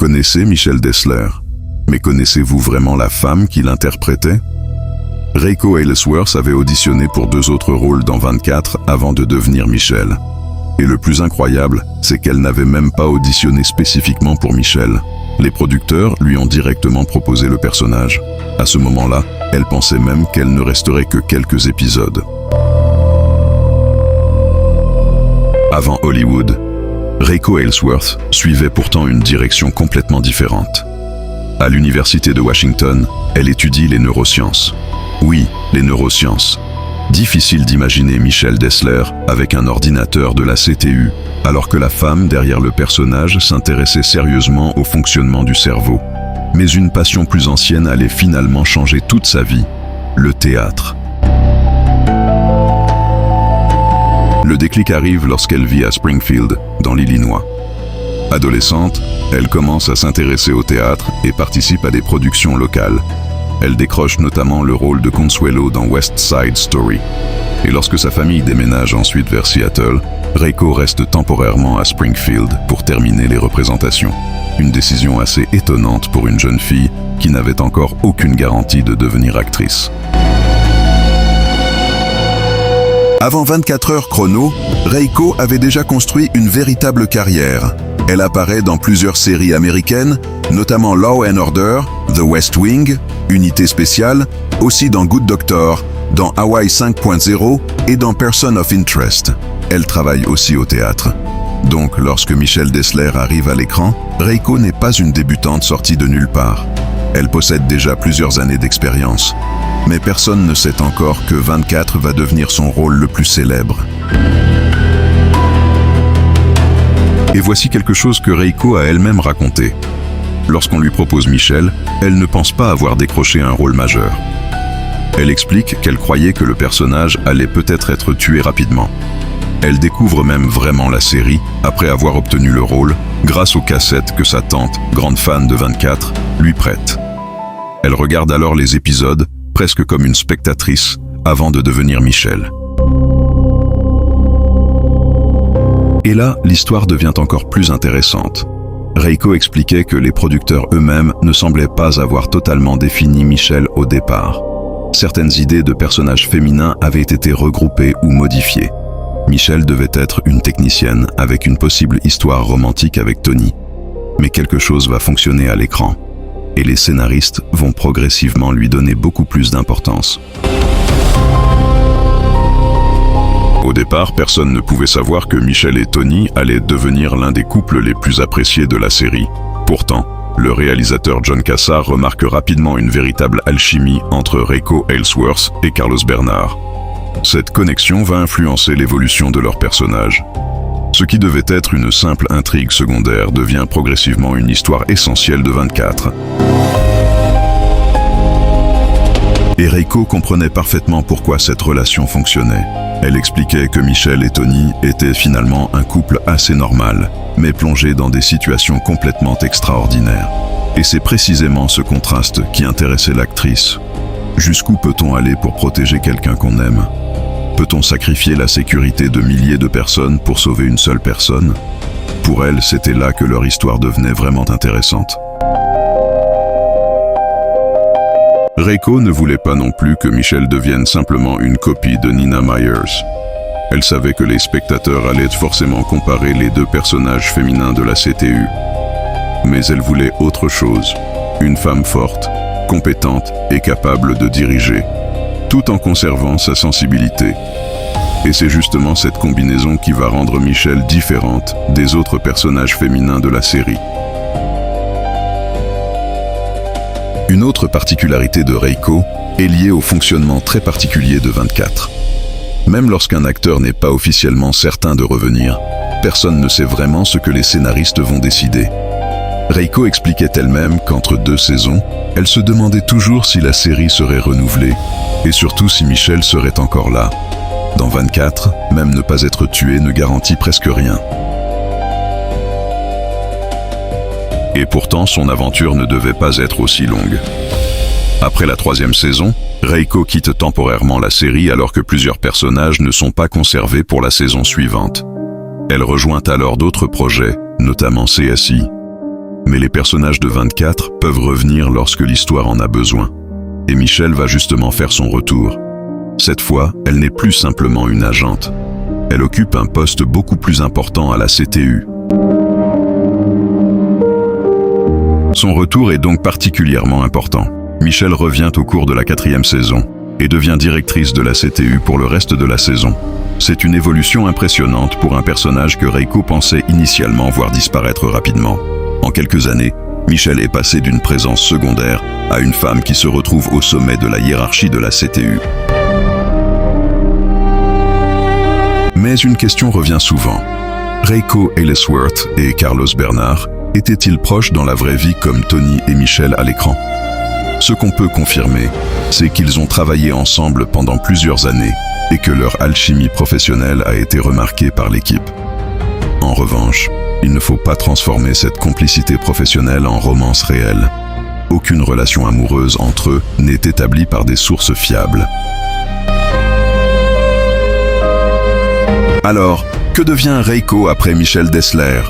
connaissez Michelle Dessler, mais connaissez-vous vraiment la femme qui l'interprétait? Reiko Aylesworth avait auditionné pour 2 autres rôles dans 24 avant de devenir Michelle. Et le plus incroyable, c'est qu'elle n'avait même pas auditionné spécifiquement pour Michelle. Les producteurs lui ont directement proposé le personnage. À ce moment-là, elle pensait même qu'elle ne resterait que quelques épisodes. Avant Hollywood, Reiko Aylesworth suivait pourtant une direction complètement différente. À l'université de Washington, elle étudie les neurosciences. Oui, les neurosciences. Difficile d'imaginer Michelle Dessler avec un ordinateur de la CTU, alors que la femme derrière le personnage s'intéressait sérieusement au fonctionnement du cerveau. Mais une passion plus ancienne allait finalement changer toute sa vie, le théâtre. Le déclic arrive lorsqu'elle vit à Springfield, dans l'Illinois. Adolescente, elle commence à s'intéresser au théâtre et participe à des productions locales. Elle décroche notamment le rôle de Consuelo dans West Side Story. Et lorsque sa famille déménage ensuite vers Seattle, Reiko reste temporairement à Springfield pour terminer les représentations. Une décision assez étonnante pour une jeune fille qui n'avait encore aucune garantie de devenir actrice. Avant 24 heures chrono, Reiko avait déjà construit une véritable carrière. Elle apparaît dans plusieurs séries américaines, notamment Law & Order, The West Wing, Unité spéciale, aussi dans Good Doctor, dans Hawaii 5.0 et dans Person of Interest. Elle travaille aussi au théâtre. Donc, lorsque Michelle Dessler arrive à l'écran, Reiko n'est pas une débutante sortie de nulle part. Elle possède déjà plusieurs années d'expérience. Mais personne ne sait encore que 24 va devenir son rôle le plus célèbre. Et voici quelque chose que Reiko a elle-même raconté. Lorsqu'on lui propose Michelle, elle ne pense pas avoir décroché un rôle majeur. Elle explique qu'elle croyait que le personnage allait peut-être être tué rapidement. Elle découvre même vraiment la série après avoir obtenu le rôle grâce aux cassettes que sa tante, grande fan de 24, lui prête. Elle regarde alors les épisodes, presque comme une spectatrice, avant de devenir Michelle. Et là, l'histoire devient encore plus intéressante. Reiko expliquait que les producteurs eux-mêmes ne semblaient pas avoir totalement défini Michelle au départ. Certaines idées de personnages féminins avaient été regroupées ou modifiées. Michelle devait être une technicienne avec une possible histoire romantique avec Tony. Mais quelque chose va fonctionner à l'écran. Et les scénaristes vont progressivement lui donner beaucoup plus d'importance. Au départ, personne ne pouvait savoir que Michelle et Tony allaient devenir l'un des couples les plus appréciés de la série. Pourtant, le réalisateur John Cassar remarque rapidement une véritable alchimie entre Reiko Aylesworth et Carlos Bernard. Cette connexion va influencer l'évolution de leurs personnages. Ce qui devait être une simple intrigue secondaire devient progressivement une histoire essentielle de 24. Et Reiko comprenait parfaitement pourquoi cette relation fonctionnait. Elle expliquait que Michelle et Tony étaient finalement un couple assez normal, mais plongé dans des situations complètement extraordinaires. Et c'est précisément ce contraste qui intéressait l'actrice. Jusqu'où peut-on aller pour protéger quelqu'un qu'on aime? Peut-on sacrifier la sécurité de milliers de personnes pour sauver une seule personne? Pour elle, c'était là que leur histoire devenait vraiment intéressante. Reiko ne voulait pas non plus que Michelle devienne simplement une copie de Nina Myers. Elle savait que les spectateurs allaient forcément comparer les 2 personnages féminins de la CTU. Mais elle voulait autre chose, une femme forte, compétente et capable de diriger, tout en conservant sa sensibilité. Et c'est justement cette combinaison qui va rendre Michelle différente des autres personnages féminins de la série. Une autre particularité de Reiko est liée au fonctionnement très particulier de 24. Même lorsqu'un acteur n'est pas officiellement certain de revenir, personne ne sait vraiment ce que les scénaristes vont décider. Reiko expliquait elle-même qu'entre 2 saisons, elle se demandait toujours si la série serait renouvelée, et surtout si Michelle serait encore là. Dans 24, même ne pas être tué ne garantit presque rien. Et pourtant, son aventure ne devait pas être aussi longue. Après la 3e saison, Reiko quitte temporairement la série alors que plusieurs personnages ne sont pas conservés pour la saison suivante. Elle rejoint alors d'autres projets, notamment CSI. Mais les personnages de 24 peuvent revenir lorsque l'histoire en a besoin. Et Michelle va justement faire son retour. Cette fois, elle n'est plus simplement une agente. Elle occupe un poste beaucoup plus important à la CTU. Son retour est donc particulièrement important. Michelle revient au cours de la 4e saison et devient directrice de la CTU pour le reste de la saison. C'est une évolution impressionnante pour un personnage que Reiko pensait initialement voir disparaître rapidement. En quelques années, Michelle est passée d'une présence secondaire à une femme qui se retrouve au sommet de la hiérarchie de la CTU. Mais une question revient souvent. Reiko Aylesworth et Carlos Bernard étaient-ils proches dans la vraie vie comme Tony et Michelle à l'écran? Ce qu'on peut confirmer, c'est qu'ils ont travaillé ensemble pendant plusieurs années et que leur alchimie professionnelle a été remarquée par l'équipe. En revanche, il ne faut pas transformer cette complicité professionnelle en romance réelle. Aucune relation amoureuse entre eux n'est établie par des sources fiables. Alors, que devient Reiko après Michelle Dessler?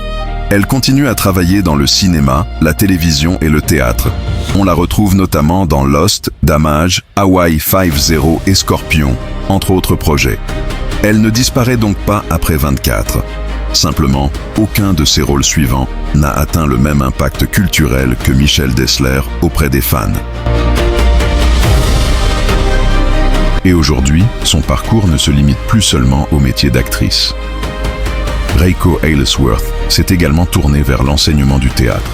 Elle continue à travailler dans le cinéma, la télévision et le théâtre. On la retrouve notamment dans Lost, Damage, Hawaii 5-0 et Scorpion, entre autres projets. Elle ne disparaît donc pas après 24. Simplement, aucun de ses rôles suivants n'a atteint le même impact culturel que Michelle Dessler auprès des fans. Et aujourd'hui, son parcours ne se limite plus seulement au métier d'actrice. Reiko Aylesworth s'est également tournée vers l'enseignement du théâtre.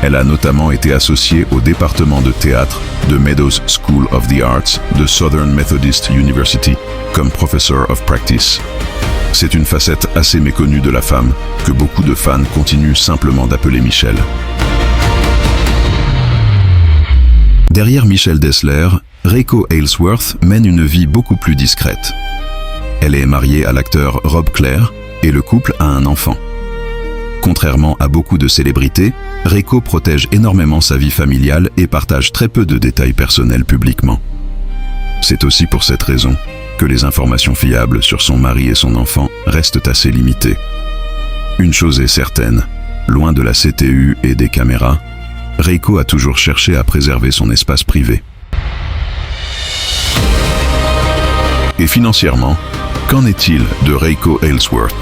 Elle a notamment été associée au département de théâtre de Meadows School of the Arts de Southern Methodist University comme professor of practice. C'est une facette assez méconnue de la femme que beaucoup de fans continuent simplement d'appeler Michelle. Derrière Michelle Dessler, Reiko Aylesworth mène une vie beaucoup plus discrète. Elle est mariée à l'acteur Rob Clare et le couple a un enfant. Contrairement à beaucoup de célébrités, Reiko protège énormément sa vie familiale et partage très peu de détails personnels publiquement. C'est aussi pour cette raison que les informations fiables sur son mari et son enfant restent assez limitées. Une chose est certaine, loin de la CTU et des caméras, Reiko a toujours cherché à préserver son espace privé. Et financièrement, qu'en est-il de Reiko Aylesworth?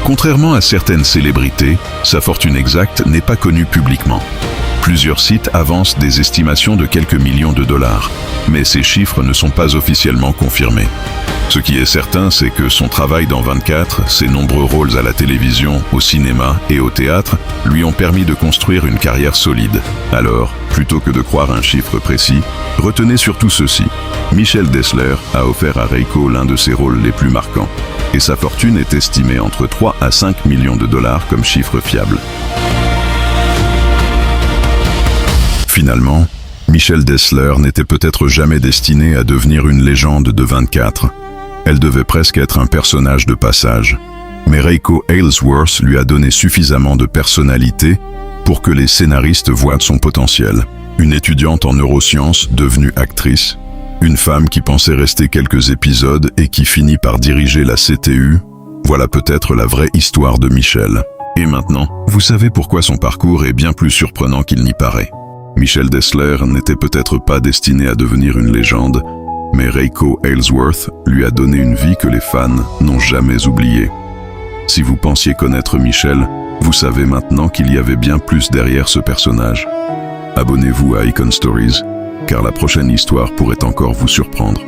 Contrairement à certaines célébrités, sa fortune exacte n'est pas connue publiquement. Plusieurs sites avancent des estimations de quelques millions de dollars, mais ces chiffres ne sont pas officiellement confirmés. Ce qui est certain, c'est que son travail dans 24, ses nombreux rôles à la télévision, au cinéma et au théâtre lui ont permis de construire une carrière solide. Alors, plutôt que de croire un chiffre précis, retenez surtout ceci. Michelle Dessler a offert à Reiko l'un de ses rôles les plus marquants, et sa fortune est estimée entre 3 à 5 millions de dollars comme chiffre fiable. Finalement, Michelle Dessler n'était peut-être jamais destinée à devenir une légende de 24. Elle devait presque être un personnage de passage. Mais Reiko Aylesworth lui a donné suffisamment de personnalité pour que les scénaristes voient son potentiel. Une étudiante en neurosciences devenue actrice, une femme qui pensait rester quelques épisodes et qui finit par diriger la CTU, voilà peut-être la vraie histoire de Michelle. Et maintenant, vous savez pourquoi son parcours est bien plus surprenant qu'il n'y paraît. Michelle Dessler n'était peut-être pas destinée à devenir une légende, mais Reiko Aylesworth lui a donné une vie que les fans n'ont jamais oubliée. Si vous pensiez connaître Michelle, vous savez maintenant qu'il y avait bien plus derrière ce personnage. Abonnez-vous à Icon Stories, car la prochaine histoire pourrait encore vous surprendre.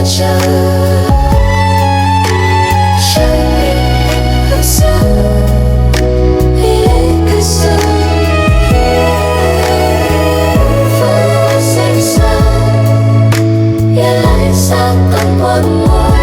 Lights up, one more.